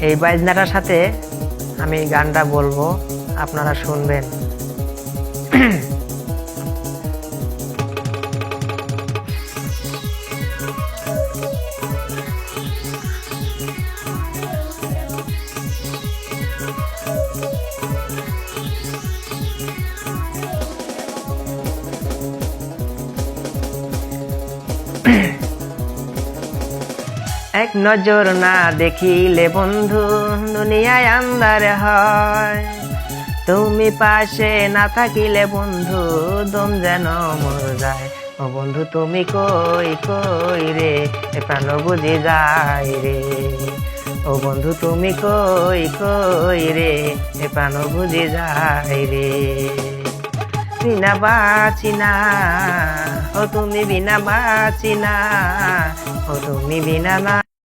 এই বাজনাটার সাথে আমি গানটা বলবো, আপনারা শুনবেন। এক নজর না দেখিলে বন্ধু দুনিয়ায় আন্ধার হয়, তুমি পাশে না থাকিলে বন্ধু দম যেন মর যায়। ও বন্ধু তুমি কই কই রে, এ প্রাণ বুঝে যায় রে। ও বন্ধু তুমি কই কই রে, এ প্রাণ বুঝে যায় রে। বিনা বাঁচি না, ও তুমি বিনা বাঁচি না, ও তুমি বিনা না।